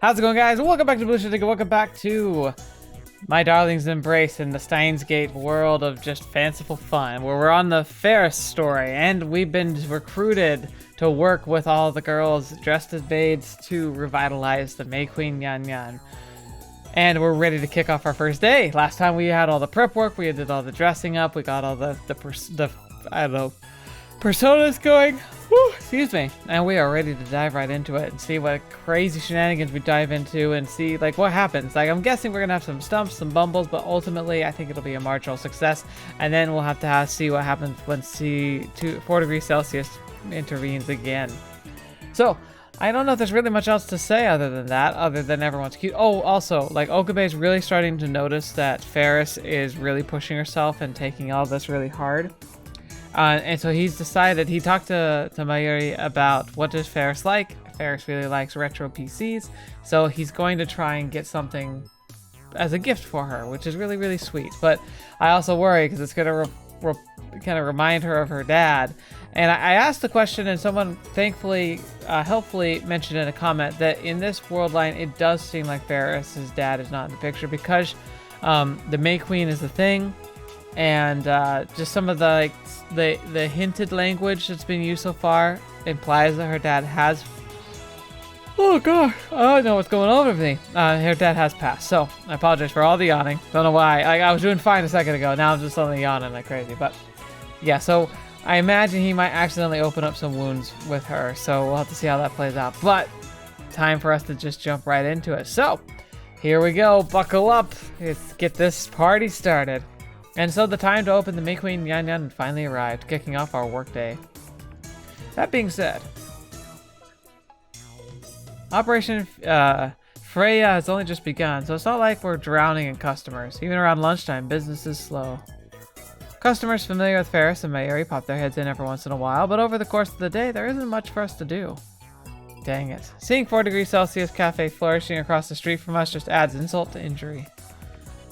How's it going, guys? Welcome back to TheBlueShifting. Welcome back to my darling's embrace in the Steinsgate world of just fanciful fun, where we're on the Ferris story, and we've been recruited to work with all the girls dressed as maids to revitalize the MayQueen Yan Yan. And we're ready to kick off our first day. Last time we had all the prep work, we did all the dressing up, we got all the I don't know, personas going. Whew, excuse me. And we are ready to dive right into it and see what crazy shenanigans we dive into and see like what happens. Like, I'm guessing we're gonna have some stumps, some bumbles, but ultimately I think it'll be a marginal success. And then we'll have to see what happens when 4 degrees Celsius intervenes again. So I don't know if there's really much else to say other than that, other than everyone's cute. Oh, also, like, Okabe is really starting to notice that Ferris is really pushing herself and taking all this really hard. And so he's decided, he talked to Mayuri about what does Ferris like. Ferris really likes retro PCs, so he's going to try and get something as a gift for her, which is really, really sweet. But I also worry because it's going to kind of remind her of her dad. And I asked the question, and someone thankfully, helpfully mentioned in a comment that in this world line, it does seem like Ferris's dad is not in the picture because the MayQueen is the thing. And just some of the the hinted language that's been used so far implies that her dad has. Oh god, I don't know what's going on with me. Her dad has passed, so I apologize for all the yawning. Don't know why. I was doing fine a second ago. Now I'm just suddenly yawning like crazy. But yeah, so I imagine he might accidentally open up some wounds with her. So we'll have to see how that plays out. But time for us to just jump right into it. So here we go. Buckle up. Let's get this party started. And so the time to open the MayQueen Yan Yan finally arrived, kicking off our workday. That being said, Operation Freya has only just begun, so it's not like we're drowning in customers. Even around lunchtime, business is slow. Customers familiar with Ferris and Mayuri pop their heads in every once in a while, but over the course of the day, there isn't much for us to do. Dang it. Seeing 4 degrees Celsius cafe flourishing across the street from us just adds insult to injury.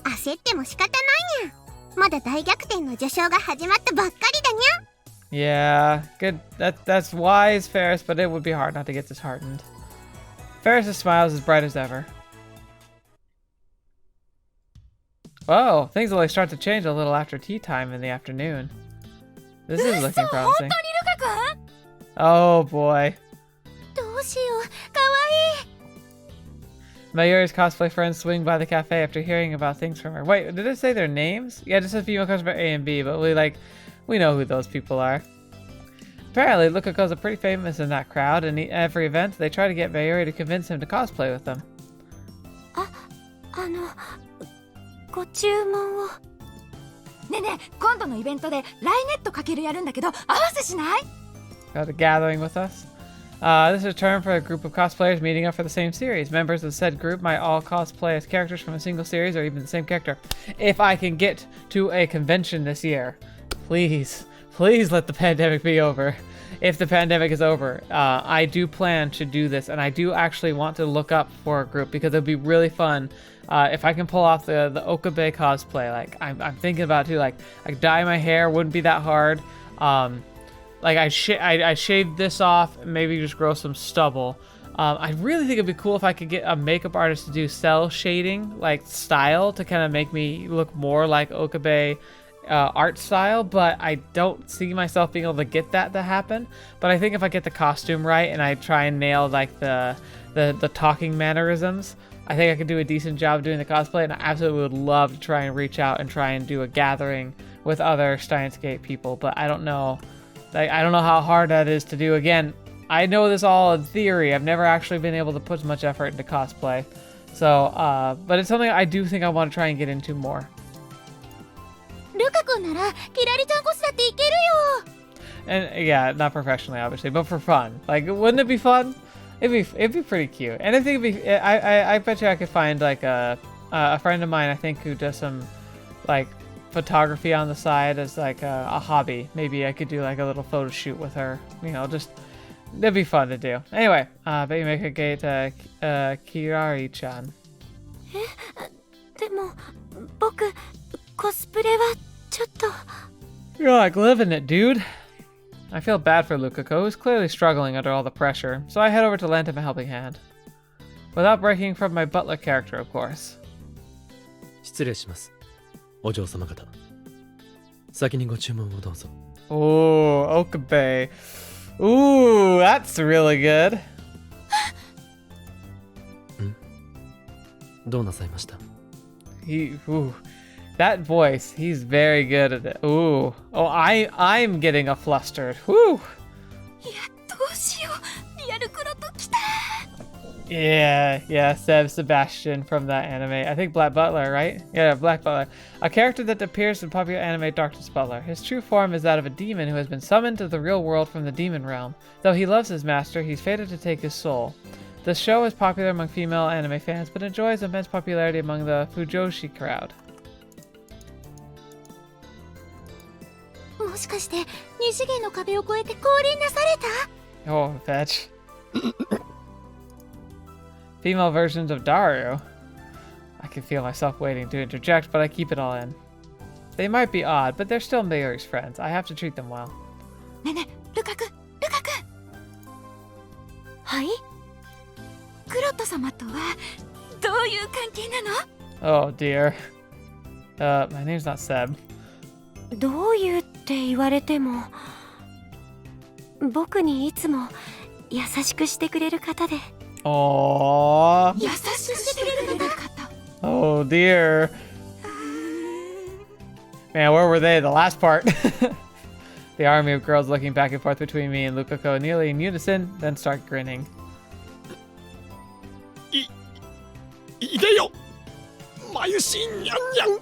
焦っても仕方ないや。まだ大逆転の序章が始まったばっかりだにゃ。 Yeah, good. That's wise, Ferris, but it would be hard not to get disheartened. Ferris' smile is as bright as ever. Whoa, things will start to change a little after tea time in the afternoon. This is looking promising. Oh boy. どうしよう、かわいい。 Mayuri's cosplay friends swing by the cafe after hearing about things from her. Wait, did it say their names? Yeah, just a female customer A and B, but we know who those people are. Apparently, Lukako's pretty famous in that crowd, and every event they try to get Mayuri to convince him to cosplay with them. ご注文を。ねえねえ、今度のイベントでライネットかけるやるんだけど、合わせしない？ Got a gathering with us. This is a term for a group of cosplayers meeting up for the same series. Members of said group might all cosplay as characters from a single series or even the same character. If I can get to a convention this year, please let the pandemic be over. If the pandemic is over, I do plan to do this, and I do actually want to look up for a group because it'd be really fun if I can pull off the Okabe cosplay. Like I'm thinking about too. Like I dye my hair, wouldn't be that hard. Like I shaved this off, maybe just grow some stubble. I really think it'd be cool if I could get a makeup artist to do cell shading, like style, to kind of make me look more like Okabe art style. But I don't see myself being able to get that to happen. But I think if I get the costume right and I try and nail like the talking mannerisms, I think I could do a decent job doing the cosplay. And I absolutely would love to try and reach out and try and do a gathering with other Steinsgate people. But I don't know. Like, I don't know how hard that is to do. Again, I know this all in theory. I've never actually been able to put as much effort into cosplay. So, but it's something I do think I want to try and get into more. ルカ君ならキラリちゃんコスだっていけるよ。 And yeah, not professionally, obviously, but for fun. Like, wouldn't it be fun? It'd be pretty cute. And I think it'd be. I bet you I could find like a friend of mine, I think, who does some like photography on the side as like a hobby. Maybe I could do like a little photo shoot with her. You know, just that'd be fun to do. Anyway, bet you make a gate Kirari-chan. でも僕コスプレはちょっと。 You're like living it, dude. I feel bad for Lukako, who's clearly struggling under all the pressure, so I head over to lend him a helping hand. Without breaking from my butler character, of course. 失礼します。お嬢様方。先にご注文をどうぞ。 Ooh, Okabe. Ooh, that's really good. どうなさいました？ Ooh, that voice, he's very good at it. Ooh. Oh, I'm getting a flustered. Whew. いや、どうしよう。リアル黒と来た。 Yeah, Sebastian from that anime. I think Black Butler, right? Yeah, Black Butler. A character that appears in popular anime Darkness Butler. His true form is that of a demon who has been summoned to the real world from the demon realm. Though he loves his master, he's fated to take his soul. The show is popular among female anime fans, but enjoys immense popularity among the Fujoshi crowd. もしかして二次元の壁を越えて降臨なされた？ Oh, fetch. Female versions of Daru. I can feel myself waiting to interject, but I keep it all in. They might be odd, but they're still Mayuri's friends. I have to treat them well. ねえねえ、ルカ君。はい？クロト様とはどういう関係なの？ Oh dear. My name's not Seb. どういうって言われても、僕にいつも優しくしてくれる方で。Aww. 優しくしてくれる方。 Oh dear. Man, where were they? The last part. The army of girls looking back and forth between me and Lukako nearly in unison, then start grinning. いでよまゆしにゃんにゃん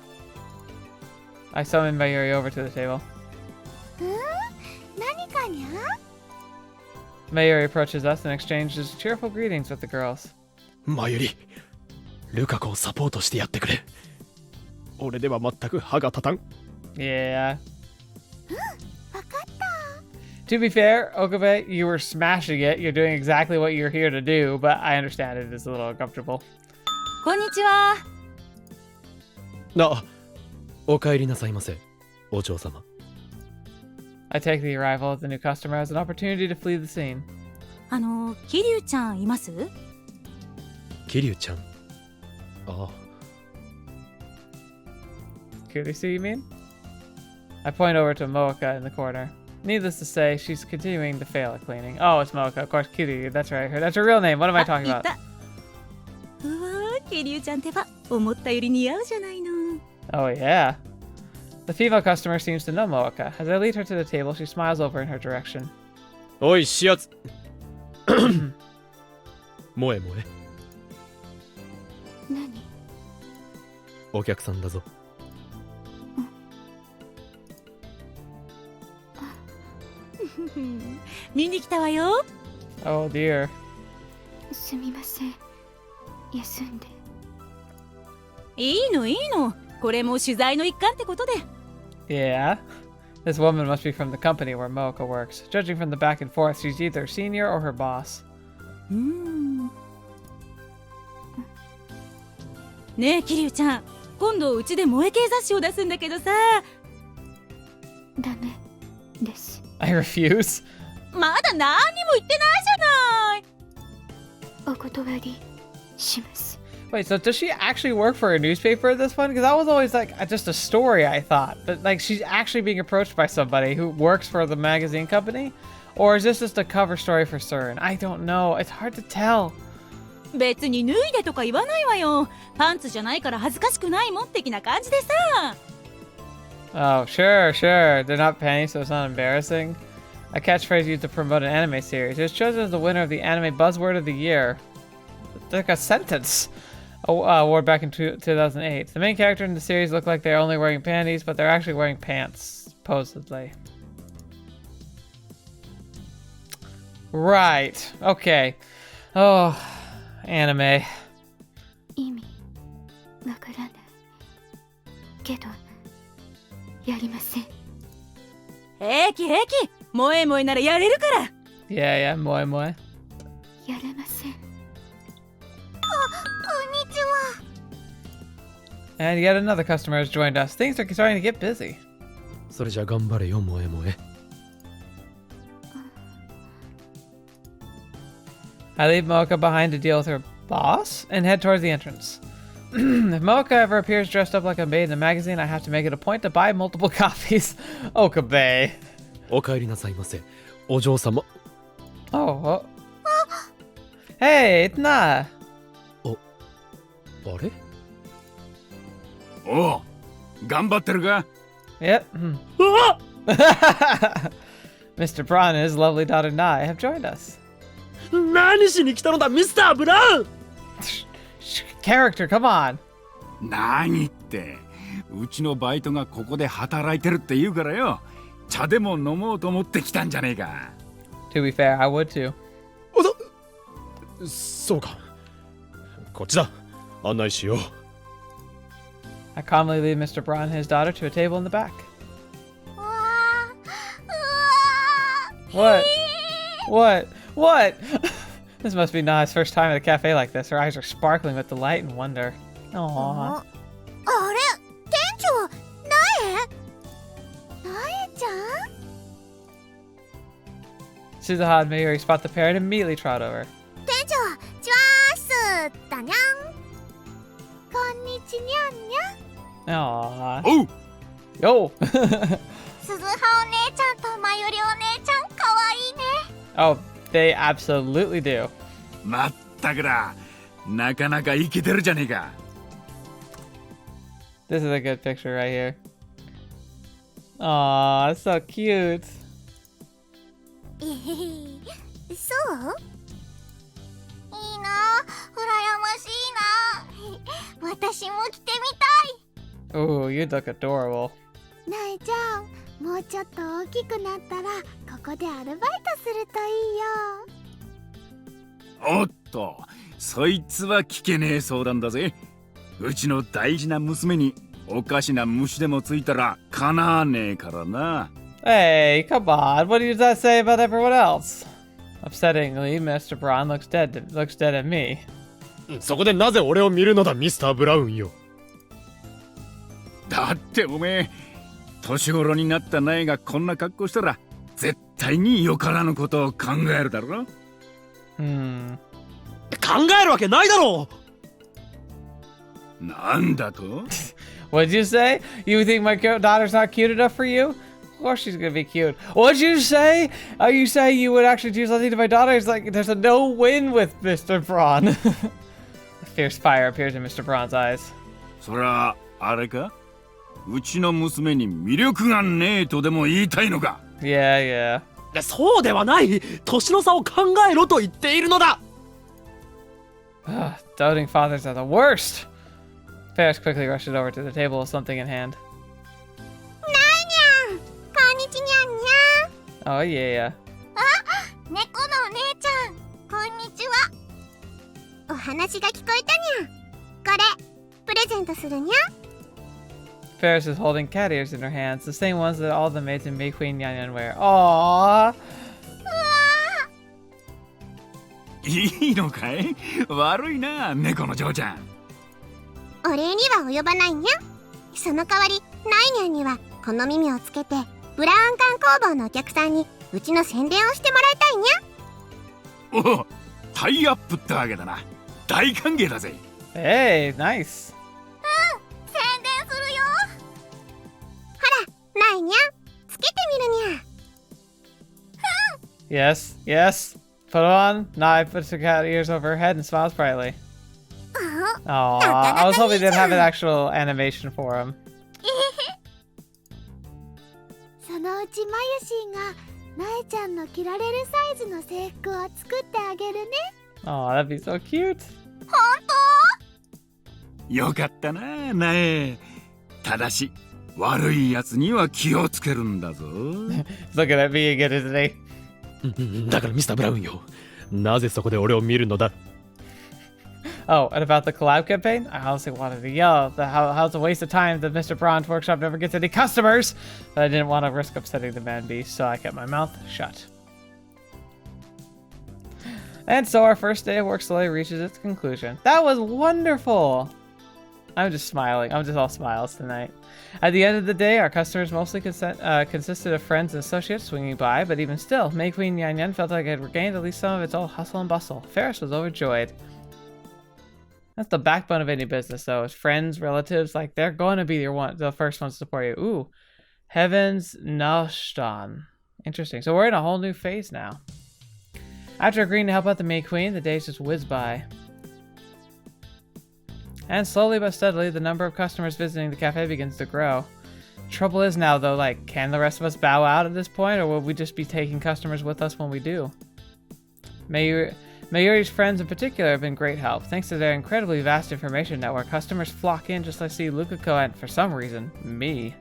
I summon Mayuri over to the table. 何かにゃ？ Mayuri approaches us and exchanges cheerful greetings with the girls. まゆり、ルカ子をサポートしてやってくれ。俺では全く歯が立たん。 Yeah. わかった。 To be fair, Okabe, you were smashing it. You're doing exactly what you're here to do, but I understand it is a little uncomfortable. こんにちは。あ、お帰りなさいませ、お嬢様。 I take the arrival of the new customer as an opportunity to flee the scene. 桐生ちゃんいます？桐生ちゃん。ああ。 Kurisu, you mean? I point over to Moeka in the corner. Needless to say, she's continuing to fail at cleaning. Oh, it's Moeka. Of course, Kiryu. That's right. That's her real name. What am I talking about? うわー、桐生ちゃんってば思ったより似合うじゃないの。 Oh, yeah. The female customer seems to know Moeka. As I lead her to the table, she smiles over in her direction. おい、しやつ。萌え萌え。何？お客さんだぞ。見に来たわよ。 Oh, dear. すみません。休んで。いいの。これも取材の一環ってことで。 Yeah. This woman must be from the company where Moeka works. Judging from the back and forth, she's either senior or her boss. ねえ、桐生ちゃん。今度うちで萌え系雑誌を出すんだけどさ。ダメです。 I refuse. まだ何にも言ってないじゃない。お断りします。 Wait, so does she actually work for a newspaper at this point? Because that was always like just a story I thought. But like she's actually being approached by somebody who works for the magazine company? Or is this just a cover story for CERN? I don't know. It's hard to tell. 別に脱いでとか言わないわよ。パンツじゃないから恥ずかしくないもん的な感じでさ。 Oh, sure. They're not panties, so it's not embarrassing. A catchphrase used to promote an anime series. It was chosen as the winner of the anime buzzword of the year. It's like a sentence. Award back in 2008. The main character in the series look like they're only wearing panties, but they're actually wearing pants, supposedly. Right. Okay. Oh, anime. 意味わからない。けどやりません。平気。萌え萌えならやれるから。 Yeah, moe moe. やれません。こんにちは。 And yet another customer has joined us. Things are starting to get busy. それじゃ頑張れよ、萌え萌え。I leave Moeka behind to deal with her boss, and head towards the entrance. If Mocha ever appears dressed up like a maid in a magazine, I have to make it a point to buy multiple copies. Okabe. お帰りなさいませ。お嬢様。Oh. Hey, it's not. あれ？おう、頑張ってるか？ Yep. Mr. Braun and his lovely daughter Nai have joined us. 何しに来たのだ、ミスター・ブラウン！ Character, come on. 何って、うちのバイトがここで働いてるって言うからよ。茶でも飲もうと思ってきたんじゃねえか。To be fair, I would too. そうか。こっちだ。案内しよう。I calmly lead Mr. Braun and his daughter to a table in the back. うわ What? What? This must be Nai's first time at a cafe like this. Her eyes are sparkling with delight and wonder. Aww. あれ店長なえちゃん Suzuha and Mayuri spot the pair and immediately trot over. 店長チワースだにゃんこんにちにゃんにゃん Aww. おう、 Yo! 鈴葉お姉ちゃんとまゆりお姉ちゃんかわいいね Oh, they absolutely do. まったくだ。なかなかイケてるじゃねえか。This is a good picture right here. Aw, so cute. そういいな羨ましいな私も着てみたい Ooh, you look adorable. なえちゃんもうちょっと大きくなったらここでアルバイトするといいよおっと、そいつは聞けねえ相談だぜ。うちの大事な娘におかしな虫でもついたらかなわねえからな。Hey, come on. What does that say about everyone else? Upsettingly, Mr. Braun looks dead at me. そこでなぜ俺を見るのだ、ミスター・ブラウンよ。だっておめえ、年頃になった苗がこんな格好したら絶対によからぬことを考えるだろ。Hmm. 考えるわけないだろう。なんだと？ What'd you say? You think my daughter's not cute enough for you? Of course she's gonna be cute. What'd you say? Are you saying you would actually do something to my daughter? It's like there's a no win with Mr. Braun. A fierce fire appears in Mr. Braun's eyes. そりゃあれか？うちの娘に魅力がねえとでも言いたいのか？ Yeah, yeah. そうではない。年の差を考えろと言っているのだ。Doting fathers are the worst. Ferris quickly rushes over to the table with something in hand. なえにゃんこんにちにゃんにゃん Oh yeah. 猫のお姉ちゃんこんにちはお話が聞こえたにゃんこれプレゼントするにゃ Ferris is holding cat ears in her hands, the same ones that all the maids in MayQueen Yanyan wear. Aww. いいのかい？悪いな、猫の嬢ちゃん。お礼には及ばないにゃその代わりナイニャンにはこの耳をつけてブラウン管工房のお客さんにうちの宣伝をしてもらいたいにゃおお、タイアップってわけだな。大歓迎だぜ。 Hey, nice. 宣伝するよほらナイニャンつけてみるにゃ Yes, yes. Put it on. Nai puts her cat ears over her head and smiles brightly. Aww. I was hoping they'd have an actual animation for him. そのうちマユシンがナエちゃんの着られるサイズの制服を作ってあげるね Aw, that'd be so cute. よかったな、苗。ただし、悪いやつには気をつけるんだぞ。 He's looking at me again, isn't he? だからミスター・ブラウンよ。なぜそこで俺を見るのだ。 Oh, and about the collab campaign? I honestly wanted to yell how it's a waste of time that Mr. Braun's workshop never gets any customers, but I didn't want to risk upsetting the man beast, so I kept my mouth shut. And so our first day of work slowly reaches its conclusion. That was wonderful! I'm just smiling. I'm just all smiles tonight. At the end of the day, our customers mostly consisted of friends and associates swinging by, but even still, MayQueen Yanyan felt like it had regained at least some of its old hustle and bustle. Ferris was overjoyed. That's the backbone of any business, though. Is friends, relatives, like they're going to be the first ones to support you. Ooh, Heaven's Nashtan. Interesting. So we're in a whole new phase now. After agreeing to help out the MayQueen, the days just whiz by. And slowly but steadily, the number of customers visiting the cafe begins to grow. Trouble is now, though, like, can the rest of us bow out at this point, or will we just be taking customers with us when we do? Mayuri's friends in particular have been great help. Thanks to their incredibly vast information network, customers flock in just to see Lukako and, for some reason, me.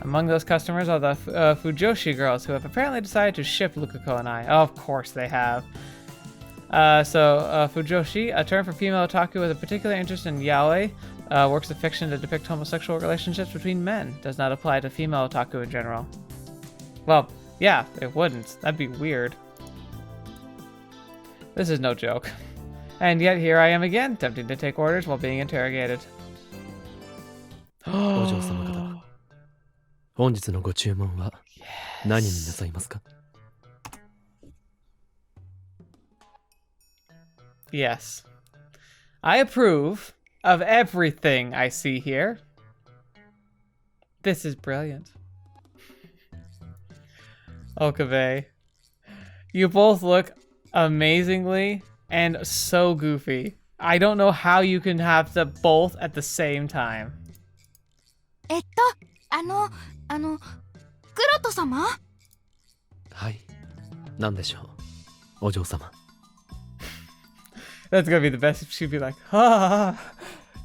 Among those customers are the Fujoshi girls, who have apparently decided to ship Lukako and I. Oh, of course they have. Fujoshi, a term for female otaku with a particular interest in yaoi, works of fiction to depict homosexual relationships between men. Does not apply to female otaku in general. Well, yeah, it wouldn't. That'd be weird. This is no joke. And yet here I am again, attempting to take orders while being interrogated. お嬢様方、本日のご注文は何になさいますか? Yes. I approve of everything I see here. This is brilliant. Okabe, you both look amazingly and so goofy. I don't know how you can have them both at the same time. 黒人様? はい、何でしょう、お嬢様。That's gonna be the best if she'd be like,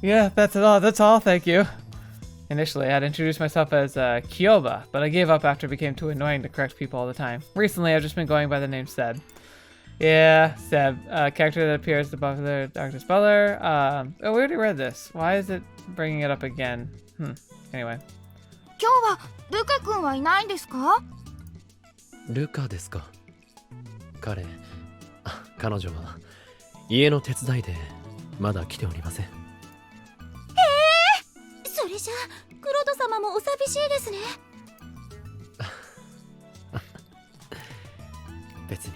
yeah, that's all, thank you. Initially, I'd introduced myself as Kyoba, but I gave up after it became too annoying to correct people all the time. Recently, I've just been going by the name Seb. Yeah, Seb, character that appears the popular Darkness Butler. Oh, we already read this. Why is it bringing it up again? Anyway. 今日はルカ君はいないんですか? ルカですか。彼女は家の手伝いでまだ来ておりません。それじゃ黒人様もお寂しいですね。別に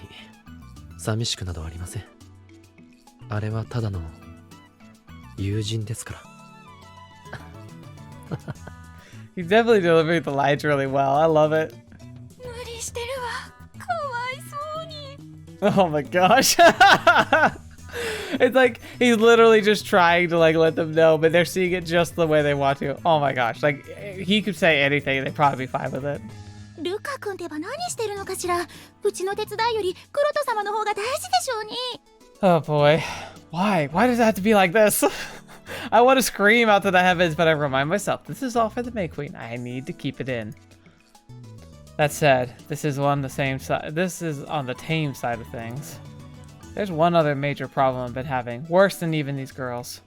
寂しくなどありません。あれはただの友人ですから。He's definitely delivering the lines really well. I love it. 無理してるわ。かわいそうに。Oh my gosh. It's like he's literally just trying to like let them know, but they're seeing it just the way they want to. Oh my gosh. Like he could say anything and they'd probably be fine with it. ルカ君ってば何してるのかしら。うちの手伝いより黒人様の方が大事でしょうに。Oh boy. Why? Why does it have to be like this? I want to scream out to the heavens, but I remind myself, this is all for the MayQueen. I need to keep it in. That said, this is on the same side. This is on the tame side of things. There's one other major problem I've been having, worse than even these girls.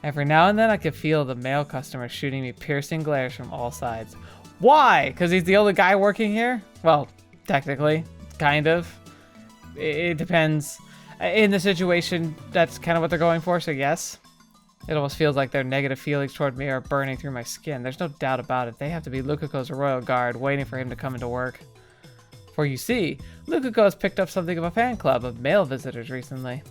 Every now and then I can feel the male customers shooting me piercing glares from all sides. Why? Because he's the only guy working here? Well, technically, kind of. It depends. In the situation, that's kind of what they're going for, so yes. It almost feels like their negative feelings toward me are burning through my skin. There's no doubt about it. They have to be Lukako's royal guard, waiting for him to come into work. For you see, Lukako has picked up something of a fan club of male visitors recently.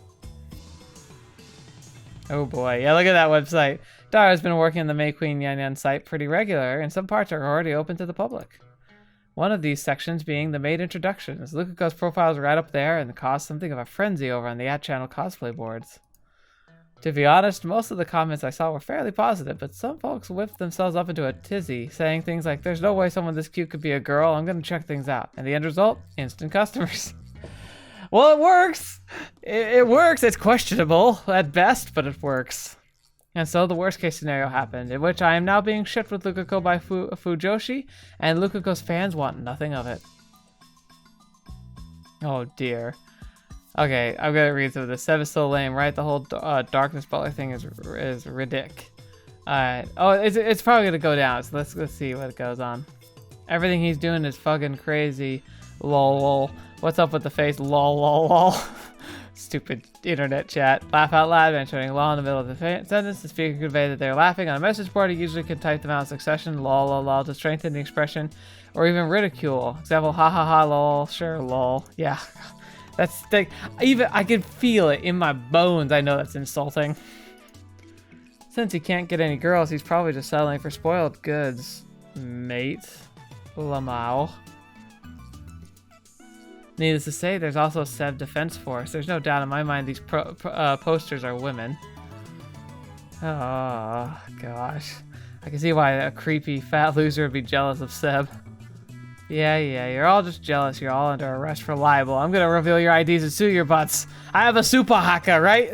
Oh boy, yeah, look at that website. Dara's been working on the MayQueen Yanyan site pretty regular, and some parts are already open to the public. One of these sections being the maid introductions. Lukako's profile is right up there and caused something of a frenzy over on the @channel cosplay boards. To be honest, most of the comments I saw were fairly positive, but some folks whipped themselves up into a tizzy, saying things like, there's no way someone this cute could be a girl, I'm gonna check things out. And the end result? Instant customers. Well, it works! It works! It's questionable at best, but it works. And so the worst case scenario happened, in which I am now being shipped with Lukako by Fujoshi, and Lukako's fans want nothing of it. Oh dear. Okay, I'm gonna read through this. Seb is so lame, right? The whole Darkness Butler thing is ridic. Alright. Oh, it's probably gonna go down, so let's see what goes on. Everything he's doing is fucking crazy. Lol lol. What's up with the face? Lol lol lol. Stupid internet chat. Laugh out loud, mentioning lol in the middle of the sentence. The speaker convey that they're laughing. On a message board, he usually can type them out in succession. Lol lol lol to strengthen the expression, or even ridicule. Example, ha ha ha lol. Sure, lol. Yeah. That's like, even I can feel it in my bones. I know that's insulting. Since he can't get any girls, he's probably just settling for spoiled goods. Mate. Lamau. Needless to say, there's also a Seb Defense Force. There's no doubt in my mind these posters are women. Oh, gosh. I can see why a creepy fat loser would be jealous of Seb. Yeah, you're all just jealous. You're all under arrest for libel. I'm gonna reveal your IDs and sue your butts. I have a super haka, right?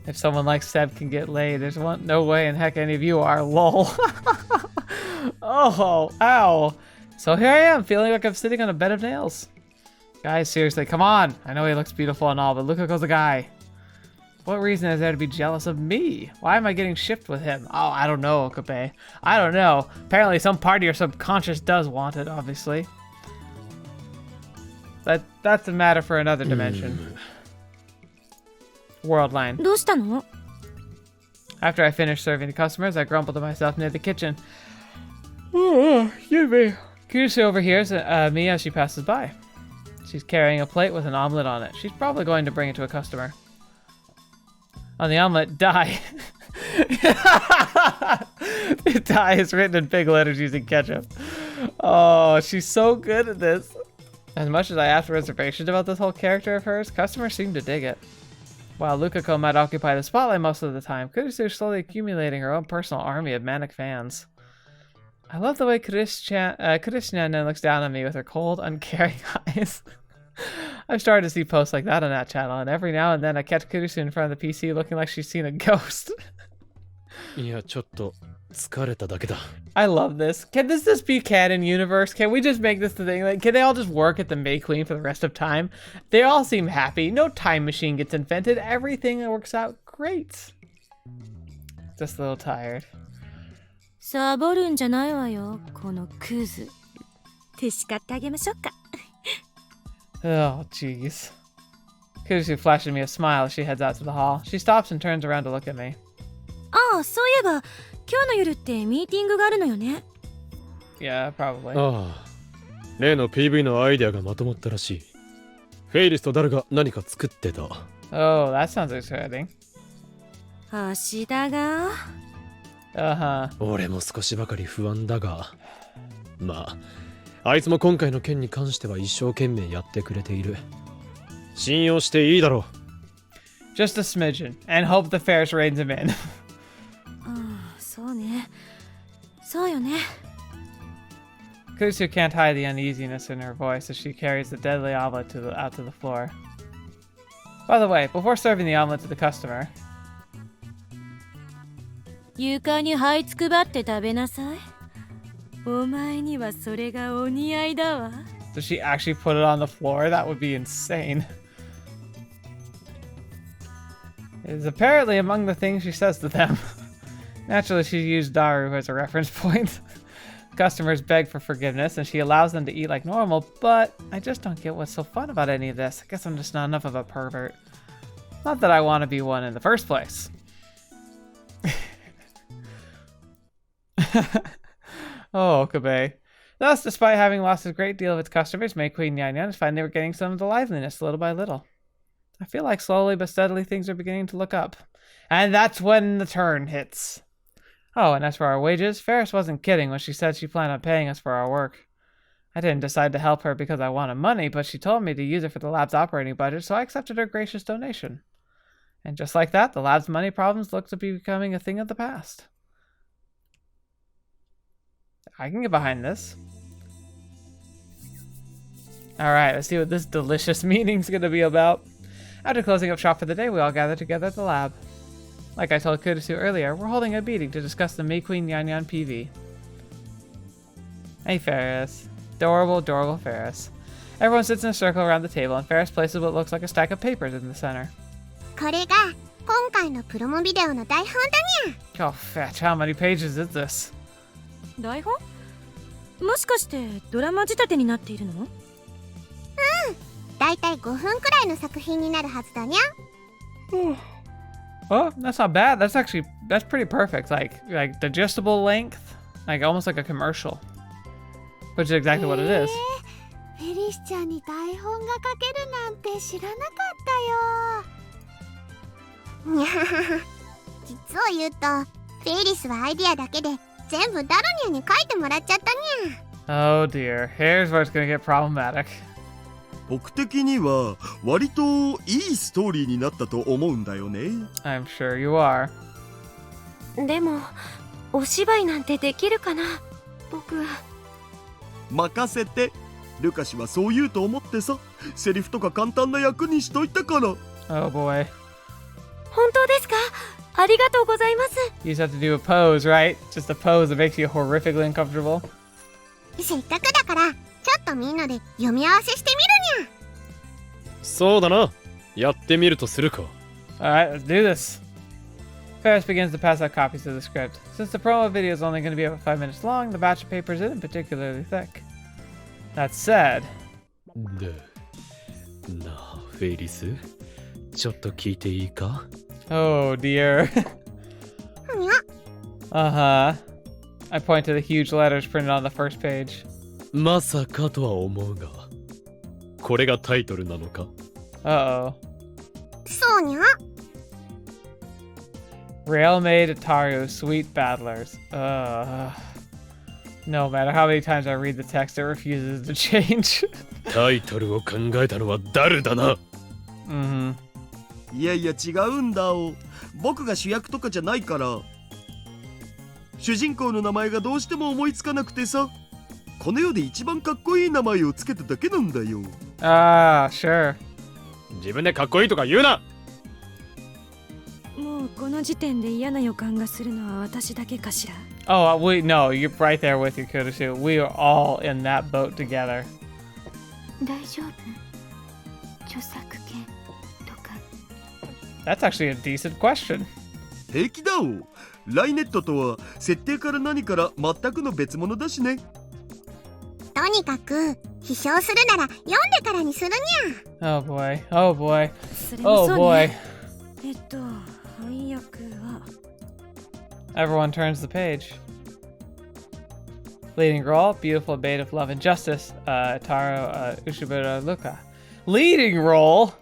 If someone like Seb can get laid, there's no way in heck any of you are, lol. Oh, ow. So here I am, feeling like I'm sitting on a bed of nails. Guys, seriously, come on. I know he looks beautiful and all, but look at the guy. What reason is there to be jealous of me? Why am I getting shipped with him? Oh, I don't know, Okabe. I don't know. Apparently some part of your subconscious does want it, obviously. But that's a matter for another dimension. World line. どうしたの? After I finished serving the customers, I grumbled to myself near the kitchen. Oh, excuse me. Kurusu overhears me as she passes by. She's carrying a plate with an omelet on it. She's probably going to bring it to a customer. On the omelet, die. Die is written in big letters using ketchup. Oh, she's so good at this. As much as I asked reservations about this whole character of hers, customers seem to dig it. While Lukako might occupy the spotlight most of the time, Kurusu is slowly accumulating her own personal army of manic fans. I love the way Kurishian looks down on me with her cold, uncaring eyes. I've started to see posts like that on that channel, and every now and then I catch Kurusu in front of the PC looking like she's seen a ghost. I love this. Can this just be canon universe? Can we just make this the thing? Like, can they all just work at the MayQueen for the rest of time? They all seem happy. No time machine gets invented. Everything works out great. Just a little tired. サボるんじゃないわよ、このクズ。手叱ってあげましょうか。Oh, jeez. Kurusu flashes me a smile as she heads out to the hall. She stops and turns around to look at me. ああ、そういえば、今日の夜ってミーティングがあるのよね。Yeah, probably. ああ、例の PV のアイデアがまとまったらしい。フェイリスと誰が何か作ってた。Oh, that sounds exciting. 橋田が。俺も少しばかり不安だが、まあ。あいつも今回の件に関しては一生懸命やってくれている。信用していいだろう。Just a smidgen, and hope the Ferris reins him in. そうね。そうよね。Kurusu can't hide the uneasiness in her voice as she carries the deadly omelet out to the floor. By the way, before serving the omelet to the customer... 床に這いつくばって食べなさい。お前にはそれがお似合いだわ。Does she actually put it on the floor? That would be insane. It is apparently among the things she says to them. Naturally, she used Daru as a reference point. Customers beg for forgiveness, and she allows them to eat like normal, but I just don't get what's so fun about any of this. I guess I'm just not enough of a pervert. Not that I want to be one in the first place. Oh, Okabe. Thus, despite having lost a great deal of its customers, MayQueen Nyan is finding they were getting some of the liveliness little by little. I feel like slowly but steadily things are beginning to look up. And that's when the turn hits. Oh, and as for our wages, Ferris wasn't kidding when she said she planned on paying us for our work. I didn't decide to help her because I wanted money, but she told me to use it for the lab's operating budget, so I accepted her gracious donation. And just like that, the lab's money problems look to be becoming a thing of the past. I can get behind this. Alright, let's see what this delicious meeting's gonna be about. After closing up shop for the day, we all gather together at the lab. Like I told Kurusu earlier, we're holding a meeting to discuss the MayQueen Nyan PV. Hey Ferris. Adorable, adorable Ferris. Everyone sits in a circle around the table, and Ferris places what looks like a stack of papers in the center. これが今回のプロモビデオの台本だにゃ。 Oh, fetch, how many pages is this? 台本？もしかしてドラマ仕立てになっているの？うん。だいたい5分くらいの作品になるはずだにゃ。Well, that's not bad. That's pretty perfect. Like digestible length, like almost like a commercial, which is exactly what it is. フェリリスちゃんに台本が書けるなんて知らなかったよ。にゃははは。実を言うとフェイリスはアイディアだけで全部ダロニャに書いてもらっちゃったにゃ。 Oh dear, here's where it's gonna get problematic. 僕的には割といいストーリーになったと思うんだよね。 I'm sure you are. でもお芝居なんてできるかな。僕任せて。ルカシはそう言うと思ってさ、セリフとか簡単な役にしといたから。 Oh boy. 本当ですか？ありがとうございます。 You just have to do a pose, right? Just a pose that makes you horrifically uncomfortable. せっかくだからちょっとみんなで読み合わせしてみるにゃ。そうだな。やってみるとするか。 Alright, let's do this. Ferris begins to pass out copies of the script. Since the promo video is only going to be about 5 minutes long, the batch of papers isn't particularly thick. That said, で、なあ、フェイリス、ちょっと聞いていいか？ oh dear. にゃ。 Uh-huh. I point to the huge letters printed on the first page. まさかとは思うが、これがタイトルなのか？ Uh-oh. そうにゃ。 Railmaid Ataru, Sweet Battlers. No matter how many times I read the text, it refuses to change. タイトルを考えたのは誰だな？ Mm-hmm. いやいや違うんだお。僕が主役とかじゃないから。主人公の名前がどうしても思いつかなくてさ、この世で一番かっこいい名前をつけただけなんだよ。Ah, sure. 自分でかっこいいとか言うな！もうこの時点で嫌な予感がするのは私だけかしら。 Oh, no, you're right there with you, Kurusu. We are all in that boat together. 大丈夫？著作権とか。 That's actually a decent question. 平気だお。ライネットとは設定から何から全くの別物だしね。とにかく批評するなら読んでからにするにゃ。 Oh boy. Oh boy. それも Oh そう boy. ね。翻訳は。 Everyone turns the page. Leading role, beautiful maid of love and justice, Taro Ushibura Luka. Leading role?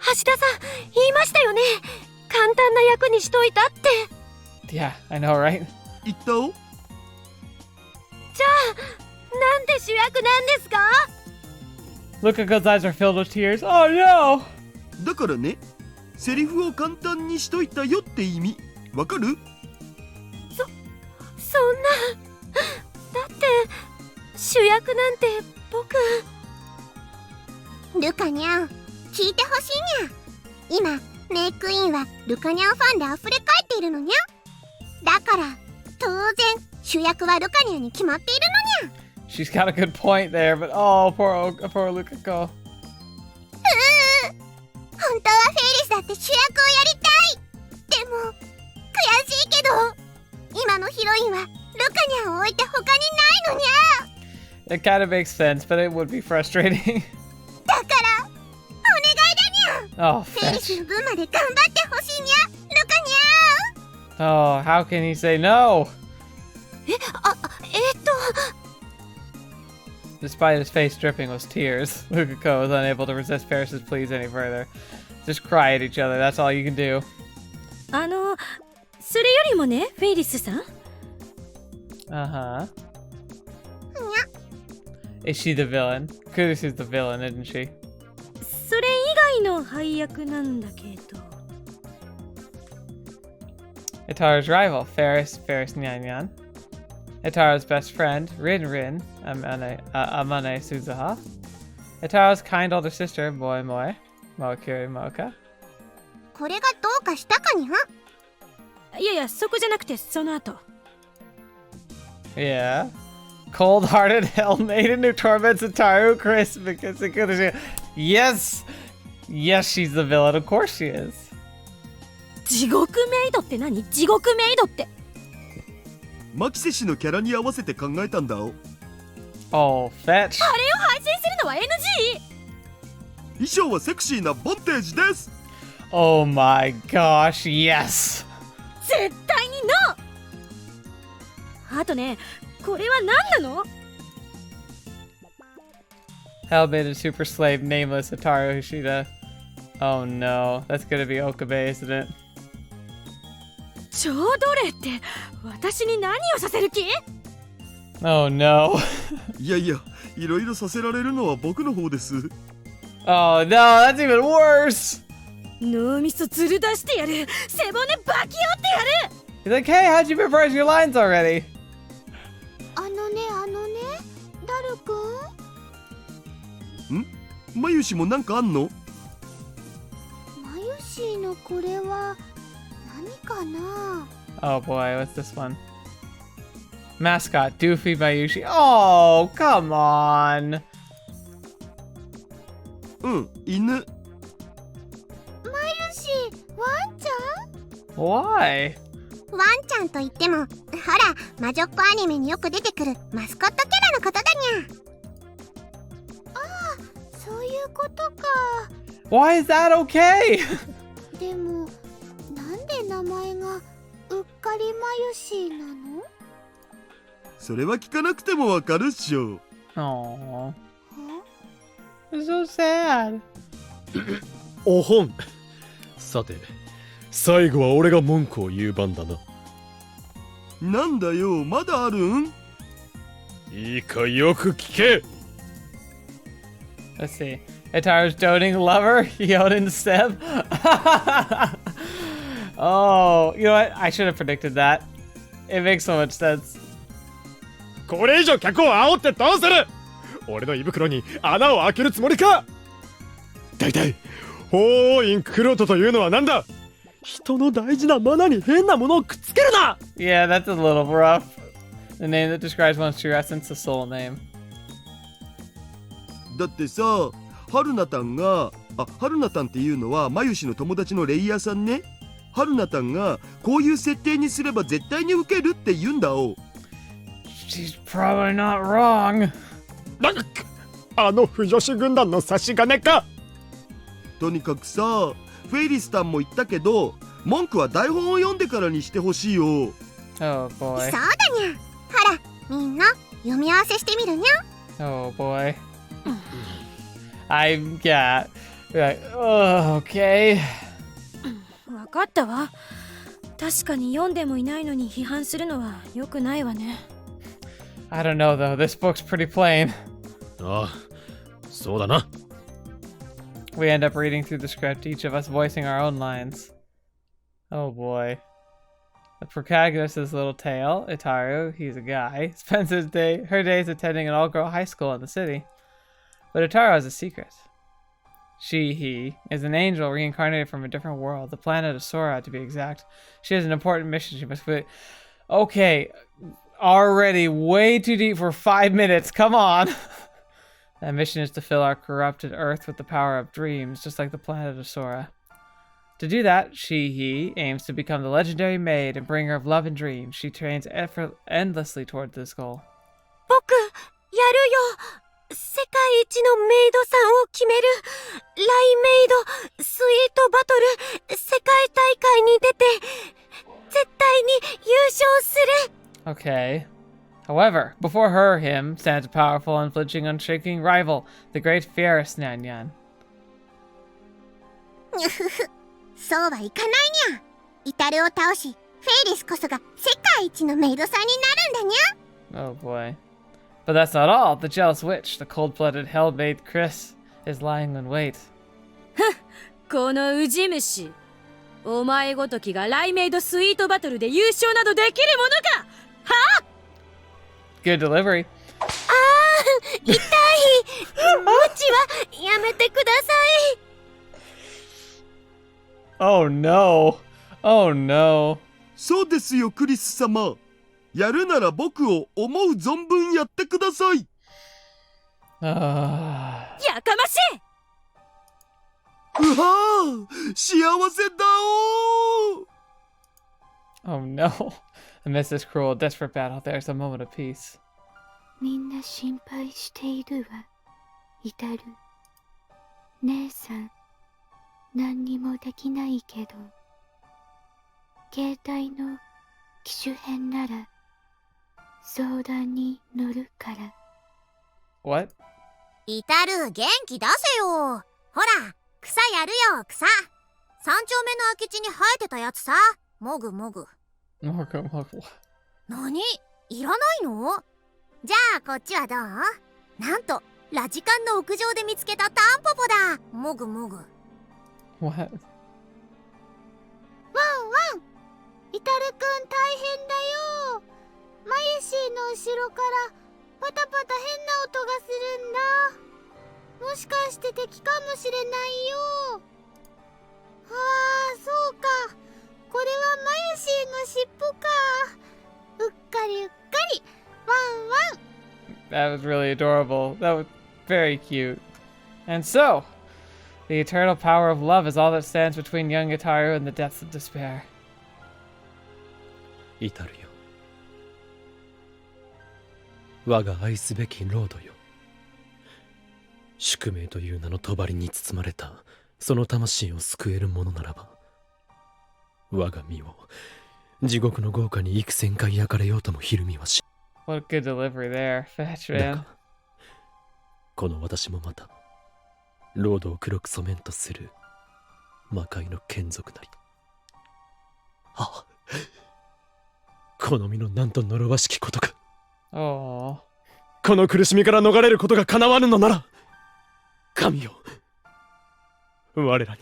橋田さん言いましたよね。簡単な役にしといたって。 Yeah, I know, right? 言ったお。じゃあなんで主役なんですか？ Luka's eyes are filled with tears. Oh no! だからね、セリフを簡単にしといたよって意味。わかる？そんな。だって主役なんて僕。ルカニャン、聞いてほしいにゃ。今メイクイーンはルカニャンファンで溢れ返っているのにゃ。だから当然主役はルカニャンに決まっているのにゃ。 She's got a good point there, but oh, poor Lukako. 本当はフェイリスだって主役をやりたい。でも悔しいけど今のヒロインはルカニャンを置いて他にないのにゃ。 It kind of makes sense, but it would be frustrating. だからお願いだにゃ。 Oh, フェイリス fetch. の分まで頑張ってほしいにゃ。ルカニャン。 Oh, how can he say no? Despite his face dripping with tears, Lukako was unable to resist Paris's pleas any further. Just cry at each other, that's all you can do. それよりもね、フェイリスさん。Uh-huh. Is she the villain? Kurusu's the villain, isn't she? それ以外の配役なんだけど。Itaro's rival, Ferris Nyan. Itaro's best friend, Rin Amane Suzuha. Itaro's kind older sister, Moe, Mokiri Moka. これがどうかしたかにゃ。いやいや、そこじゃなくてその後。 Yeah. Cold-hearted hell maiden who torments Itaru Chris because of Kurusu. Yes! Yes, she's the villain, of course she is. 地獄メイドって何？地獄メイドって。マキセ氏のキャラに合わせて考えたんだお。 Oh, fetch. あれを配信するのは NG！ 衣装はセクシーなボンテージです。 Oh my gosh, yes. 絶対あとね、これは何なの？ Hell-baited super slave nameless Ataru Hoshida. Oh no, that's gonna be Okabe, isn't it? 超奴隷って私に何をさせる気？ Oh no. いやいや、いろいろさせられるのは僕の方です。Oh no, that's even worse! 脳みそずる出してやる。背骨バキ折ってやる。 He's like, hey, how'd you memorize your lines already? あのねダルくん、まゆしもなんかあんの？マユシーのこれは何かな？ Oh boy, what's this one? Mascot, Doofy by Yushi. Oh, come on. 犬。マユシー、ワンちゃん？ Why? ワンちゃんといっても、ほら、魔女っ子アニメによく出てくるマスコットキャラのことだにゃ。ああ、そういうことか。Why is that okay? でも、なんで名前がうっかりマユシーなの？それは聞かなくてもわかるっしょ。Aww. It's so sad. おほん。さて、最後は俺が文句を言う番だな。なんだよ、まだあるん？いいかよく聞け。 Let's see. Ataru's doting lover, Yoden Seb. Oh, you know what? I should have predicted that. It makes so much sense. これ以上客を煽ってどうする？俺の胃袋に穴を開けるつもりか？大体、法院クロトというのはなんだ？人の大事なマナに変なものをくっつけるな！ Yeah, that's a little rough. The name that describes one's true essence, the soul name. だってさ、春菜たんが、春菜たんっていうのはまゆしの友達のレイヤーさんね。春菜たんがこういう設定にすれば絶対に受けるって言うんだお。She's probably not wrong. あの不女子軍団の差し金か。とにかくさ、フェイリスタンも言ったけど、文句は台本を読んでからにしてほしいよ。Oh そう boy. だにゃ。ほら、みんな読み合わせしてみるにゃ。 Oh boy. Yeah. Like, oh, okay. わかったわ。確かに読んでもいないのに批判するのは良くないわね。I don't know though. This book's pretty plain. ああ、そうだな。We end up reading through the script, each of us voicing our own lines. Oh boy. The protagonist's little tale, Itaru, he's a guy, spends her days attending an all-girl high school in the city. But Itaru has a secret. He, is an angel reincarnated from a different world, the planet of Sora to be exact. She has an important mission she must complete. Okay, already way too deep for 5 minutes, come on! That mission is to fill our corrupted Earth with the power of dreams, just like the planet of Sora. To do that, he aims to become the legendary maid and bringer of love and dreams. She trains endlessly toward this goal. 僕、やるよ。世界一のメイドさんを決めるライメイドスイートバトル世界大会に出て絶対に優勝する。 Okay. However, before him stands a powerful, unflinching, unshaking rival, the great Fierce Nyan. そうはいかないにゃ。イタルを倒し、フェイリスこそが世界一のメイドさんになるんだにゃ。 Oh boy. But that's not all. The jealous witch, the cold-blooded hell-bait Chris, is lying in wait. このウジ虫、お前ごときがライメイドスイートバトルで優勝などできるものか。は？ Good delivery. あー、痛い。無知はやめてください。 Oh no. Oh no. そうですよ、クリス様。やるなら僕を思う存分やってください。やかましい。うわー、幸せだおー。 Oh no. Amidst this cruel, desperate battle, there's a moment of peace. みんな心配しているわ。イタル。姉さん、何にもできないけど、携帯の機種変なら相談に乗るから。 What? イタル、元気出せよ。ほら、草やるよ、草。三丁目の空き地に生えてたやつさ。もぐもぐ。何？いらないの？じゃあこっちはどう？なんとラジカンの屋上で見つけたタンポポだ。もぐもぐ。What? ワンワン。イタルくん大変だよ。マユシーの後ろからパタパタ変な音がするんだ。もしかして敵かもしれないよ。ああ、そうか。これはマユシーの尻尾か。うっかりうっかり。ワンワン。That was really adorable. That was very cute. And so, the eternal power of love is all that stands between young Itaru and the depths of despair. イタルよ。我が愛すべきロードよ。宿命という名の帳に包まれたその魂を救えるものならば、我が身を地獄の豪華に幾千回焼かれようともひるみはし。 What a good delivery there, Fetch だ man. がこの私もまたロードを黒く染めんとする魔界の眷属なり。ああ、この身のなんと呪わしきことか。 Oh. この苦しみから逃れることが叶わぬのなら、神よ、我らに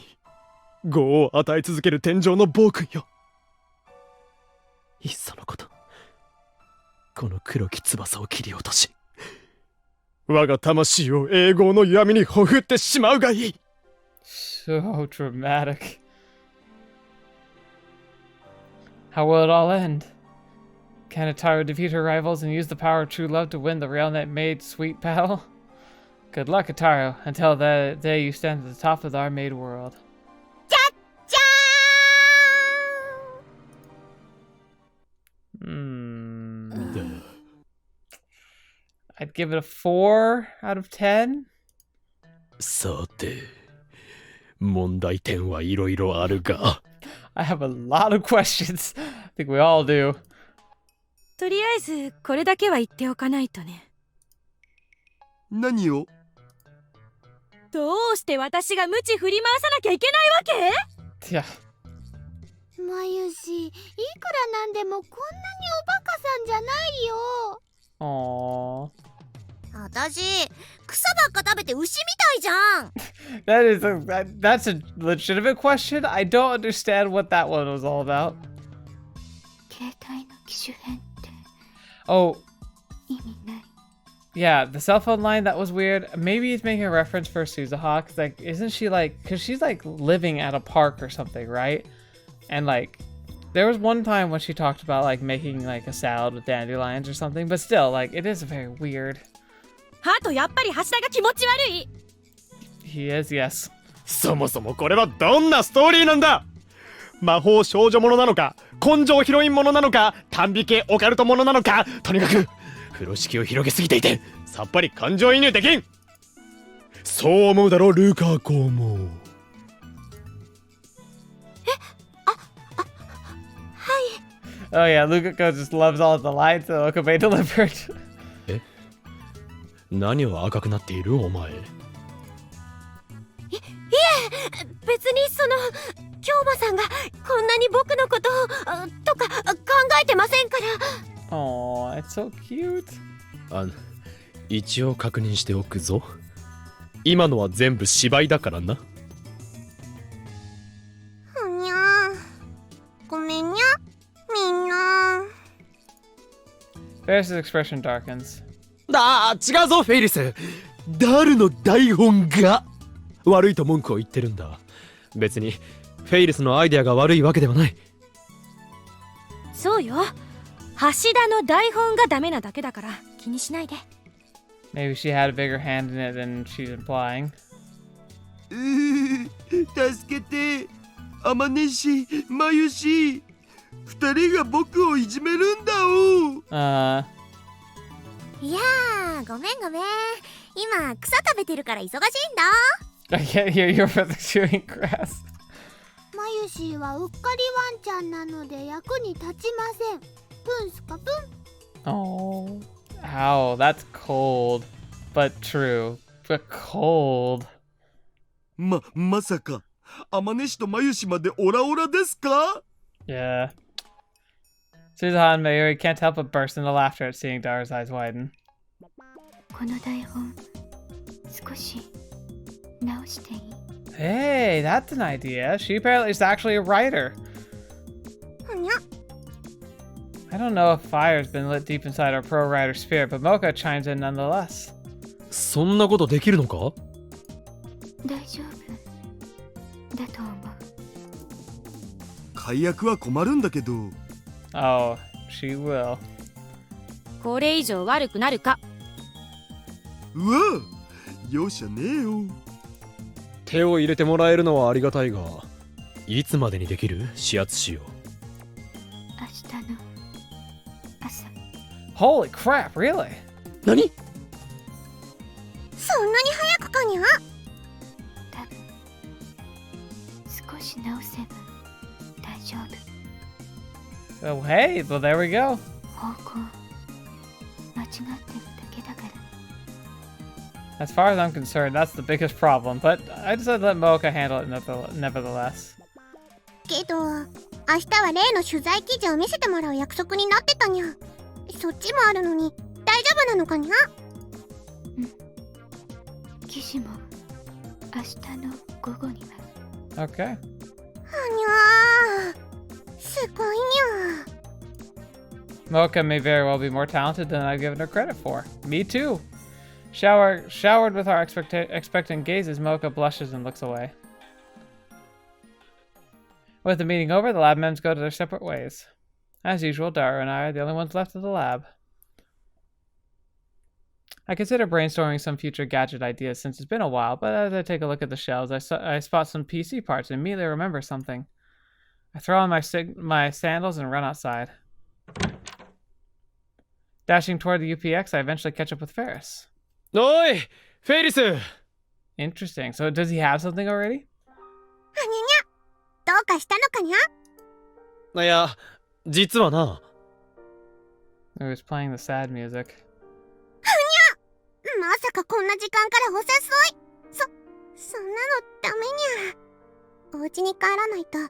業を与え続ける天上の暴君よ。いっそのこと、この黒き翼を切り落とし、我が魂を永劫の闇にほふってしまうがいい。 So dramatic. How will it all end? Can Itaru defeat her rivals and use the power of true love to win the Railnet Maid sweet battle? Good luck, Itaru, until the day you stand at the top of our maid world. じゃっじゃーん。I'd give it a 4 out of 10. さて、問題点はいろいろあるが。I have a lot of questions. I think we all do. とりあえずこれだけは言っておかないとね。何を？どうして私が鞭振り回さなきゃいけないわけ？ Yeah. マユシ、いくらなんでもこんなにおバカさんじゃないよ。 Aww. 私、草ばっか食べて牛みたいじゃん。 That's a legitimate question. I don't understand what that one was all about. 携帯の機種変って Oh, 意味ない。 yeah, the cell phone line, that was weird. Maybe it's making a reference for Suzuha, 'cause like, isn't she like, because she's like living at a park or something, right? And like, there was one time when she talked about like making like a salad with dandelions or something, but still, like, it is very weird. ハート、やっぱり橋田が気持ち悪い。 He is, yes. そもそもこれはどんなストーリーなんだ。魔法少女ものなのか、根性ヒロインものなのか、短美系オカルトものなのか、とにかく風呂敷を広げすぎていてさっぱり感情移入できん。そう思うだろう、ルカ子も。Oh yeah, Lukako just loves all the lines that Okabe delivered. え、何を赤くなっているお前。別に京馬さんがこんなに僕のことをとか考えてませんから。 Oh, it's so cute. 一応確認しておくぞ。今のは全部芝居だからな。ふにゃー。ごめんにゃ、みんな。 Ferris's expression darkens. 違うぞフェイリス。ダルの台本が悪いと文句を言ってるんだ。別にフェイリスのアイデアが悪いわけではない。そうよ、橋田の台本がダメなだけだから気にしないで。 Maybe she had a bigger hand in it than she's implying. 助けて。あまねし、まゆし。二人が僕をいじめるんだお。いやー、ごめんごめん。今草食べてるから忙しいんだ。 I can't hear your brother chewing grass. マユシーはうっかりワンちゃんなので役に立ちません。プンスカプン。Oh, ow, that's cold, but true. But cold. まさか、天音氏とまゆしまでオラオラですか？ Yeah. Suzuha and Mayuri can't help but burst into laughter at seeing Dara's eyes widen. この台本少し直していい？ Hey, that's an idea. She apparently is actually a writer. ふにゃ。 I don't know if fire's been lit deep inside our pro-writer spirit, but Mocha chimes in nonetheless. そんなことできるのか？大丈夫だと思う。解約は困るんだけど。Oh, she will. これ以上悪くなるか。うわ、容赦ねえよ。手を入れてもらえるのはありがたいが、いつまでにできる？指圧しよう。明日の朝。 Holy crap, really? 何？そんなに早くかにゃ？多分少し直せば大丈夫。 Oh, hey, well, there we go. 方向間違ってるだけだから。 As far as I'm concerned, that's the biggest problem, but I decided to let Mocha handle it nevertheless. けど、明日は例の取材記事を見せてもらう約束になってたにゃ。そっちもあるのに大丈夫なのかにゃ？記事も明日の午後には。 Okay. はにゃー。すごいにゃ。 Mocha may very well be more talented than I've given her credit for. Me too. Showered with our expectant gazes, Mocha blushes and looks away. With the meeting over, the lab members go to their separate ways. As usual, Dara and I are the only ones left of the lab. I consider brainstorming some future gadget ideas since it's been a while, but as I take a look at the shelves, I spot some PC parts and immediately remember something. I throw on my sandals and run outside. Dashing toward the UPX, I eventually catch up with Ferris. おい、フェイリス。 Interesting. So does he have something already? はにゃにゃ。どうかしたのかにゃ？いや、実はな。He was playing the sad music. まさかこんな時間からお誘い。そんなのダメにゃ。お家に帰らないとフ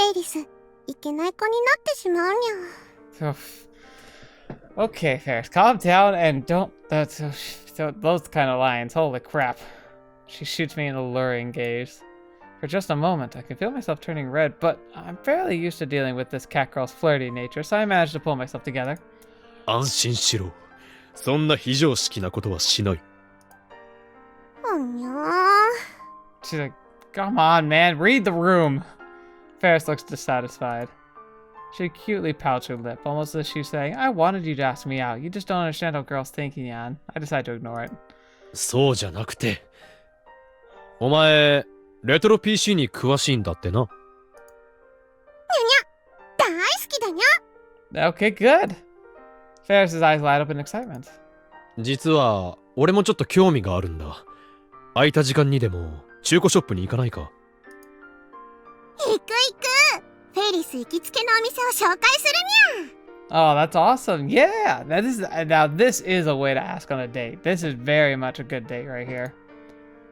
ェイリスいけない子になってしまうにゃ。 Okay, Ferris, calm down and don't. Those kind of lines. Holy crap. She shoots me an alluring gaze. For just a moment, I can feel myself turning red, but I'm fairly used to dealing with this cat girl's flirty nature, so I managed to pull myself together. 安心しろ。そんな非常識なことはしない。ほにゃー。 She's like, come on, man, read the room. Ferris looks dissatisfied. She cutely pouts her lip, almost as if she's saying, I wanted you to ask me out. You just don't understand how girls think, Yan. I decide to ignore it. そうじゃなくて。お前、レトロ PC に詳しいんだってな。大好きだにゃ。 Okay, good. Ferris's eyes light up in excitement. 実は、俺もちょっと興味があるんだ。空いた時間にでも、中古ショップに行かないか。行く行く。フェイリス行きつけのお店を紹介するにゃ。 Oh, that's awesome. Yeah. Now this is a way to ask on a date. This is very much a good date right here.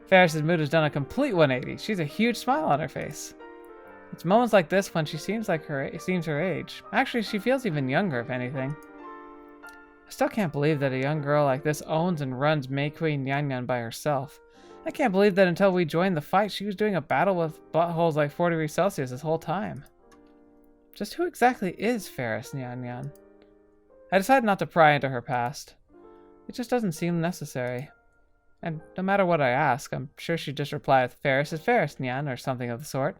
Ferris's mood has done a complete 180. She's a huge smile on her face. It's moments like this when she seems her age. Actually, she feels even younger, if anything. I still can't believe that a young girl like this owns and runs MayQueen Nyan by herself. I can't believe that until we joined the fight, she was doing a battle with buttholes like 40 degrees Celsius this whole time. Just who exactly is Ferris Nyan? I decided not to pry into her past. It just doesn't seem necessary. And no matter what I ask, I'm sure she'd just reply with Ferris is Ferris Nyan or something of the sort.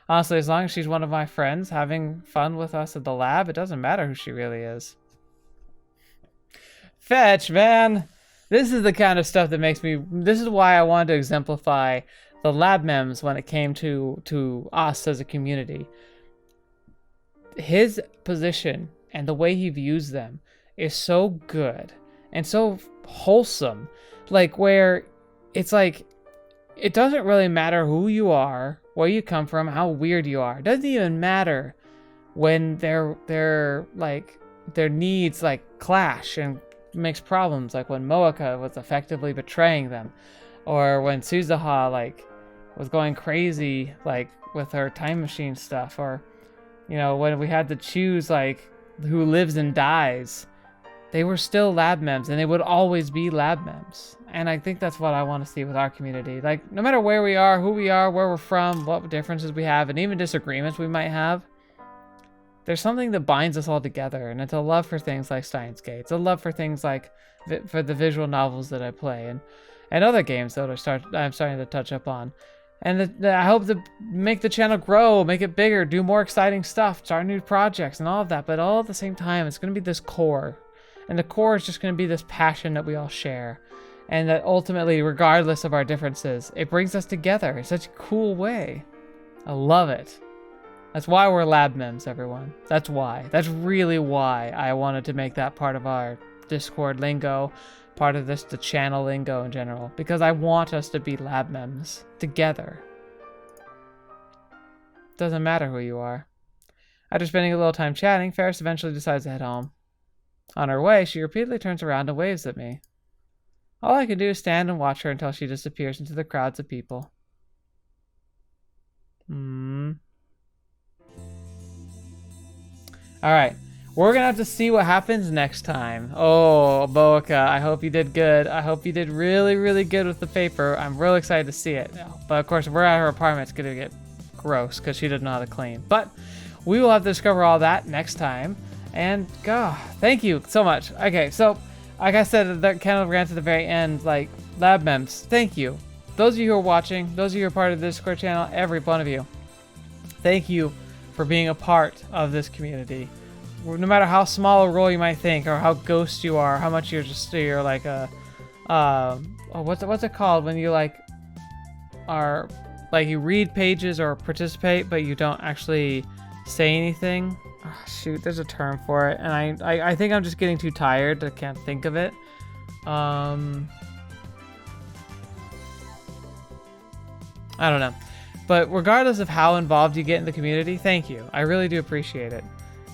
Honestly, as long as she's one of my friends having fun with us at the lab, it doesn't matter who she really is. Fetch, man! This is the kind of stuff that makes me... This is why I wanted to exemplify the lab mems when it came to us as a community. His position and the way he views them is so good and so wholesome. Like, where it's like, it doesn't really matter who you are, where you come from, how weird you are. It doesn't even matter when they're like their needs like clash and makes problems, like when Moeka was effectively betraying them, or when Suzuha like was going crazy like with her time machine stuff, or you know, when we had to choose like who lives and dies. They were still lab mems, and they would always be lab mems. And I think that's what I want to see with our community. Like, no matter where we are, who we are, where we're from, what differences we have, and even disagreements we might have, there's something that binds us all together, and it's a love for things like Steins Gate. It's a love for things like for the visual novels that I play, and other games that I'm starting to touch up on. And I hope to make the channel grow, make it bigger, do more exciting stuff, start new projects and all of that. But all at the same time, it's going to be this core. And the core is just going to be this passion that we all share. And that ultimately, regardless of our differences, it brings us together in such a cool way. I love it. That's why we're lab mems, everyone. That's why. That's really why I wanted to make that part of our Discord lingo, part of the channel lingo in general. Because I want us to be lab mems together. Doesn't matter who you are. After spending a little time chatting, Ferris eventually decides to head home. On her way, she repeatedly turns around and waves at me. All I can do is stand and watch her until she disappears into the crowds of people. Alright, we're gonna have to see what happens next time. Oh, Boeka, I hope you did good. I hope you did really, really good with the paper. I'm real excited to see it. But of course, if we're at her apartment, it's gonna get gross because she doesn't know how to clean. But we will have to discover all that next time. And God, thank you so much. Okay, so like I said, that kind of ran to the very end, like lab mems. Thank you, those of you who are watching, those of you who are part of the Discord channel, every one of you. Thank you for being a part of this community. No matter how small a role you might think, or how ghost you are, how much you're like a what's it called when you like are like you read pages or participate, but you don't actually say anything. Oh, shoot, there's a term for it, and I think I'm just getting too tired. I can't think of it. I don't know. But regardless of how involved you get in the community, thank you. I really do appreciate it.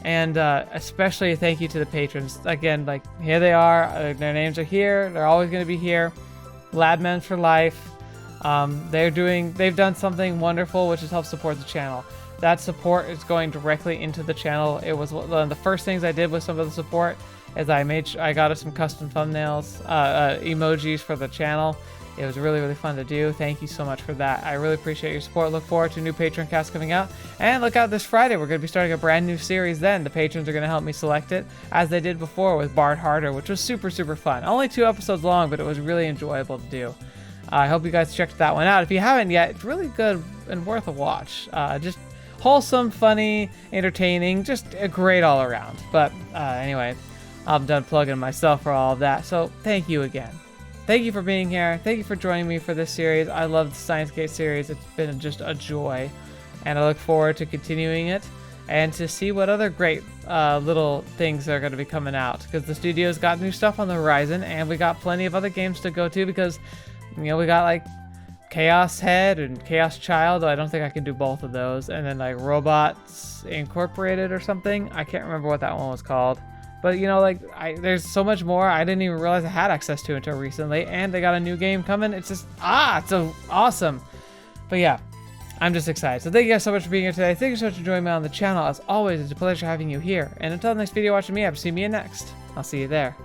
And especially a thank you to the patrons. Again, like, here they are. Their names are here. They're always going to be here. Lab Mems for life. They've done something wonderful, which has helped support the channel. That support is going directly into the channel. It was one of the first things I did with some of the support is I got us some custom thumbnails, emojis for the channel. It was really, really fun to do. Thank you so much for that. I really appreciate your support. Look forward to new patron cast coming out. And look out this Friday. We're going to be starting a brand new series then. The patrons are going to help me select it, as they did before with Bard Harder, which was super, super fun. Only 2 episodes long, but it was really enjoyable to do. I hope you guys checked that one out. If you haven't yet, it's really good and worth a watch. Just wholesome, funny, entertaining, just a great all around. But anyway, I'm done plugging myself for all of that. So thank you again. Thank you for being here. Thank you for joining me for this series. I love the Steinsgate series. It's been just a joy. And I look forward to continuing it and to see what other great little things are going to be coming out. Because the studio's got new stuff on the horizon, and we got plenty of other games to go to because, you know, we got like Chaos Head and Chaos Child. I don't think I can do both of those. And then like Robots Incorporated or something. I can't remember what that one was called. But you know, like there's so much more I didn't even realize I had access to until recently. And they got a new game coming. It's just it's so awesome. But yeah, I'm just excited. So thank you guys so much for being here today. Thank you so much for joining me on the channel. As always, it's a pleasure having you here. And until the next video watching me, I have to see me in next. I'll see you there.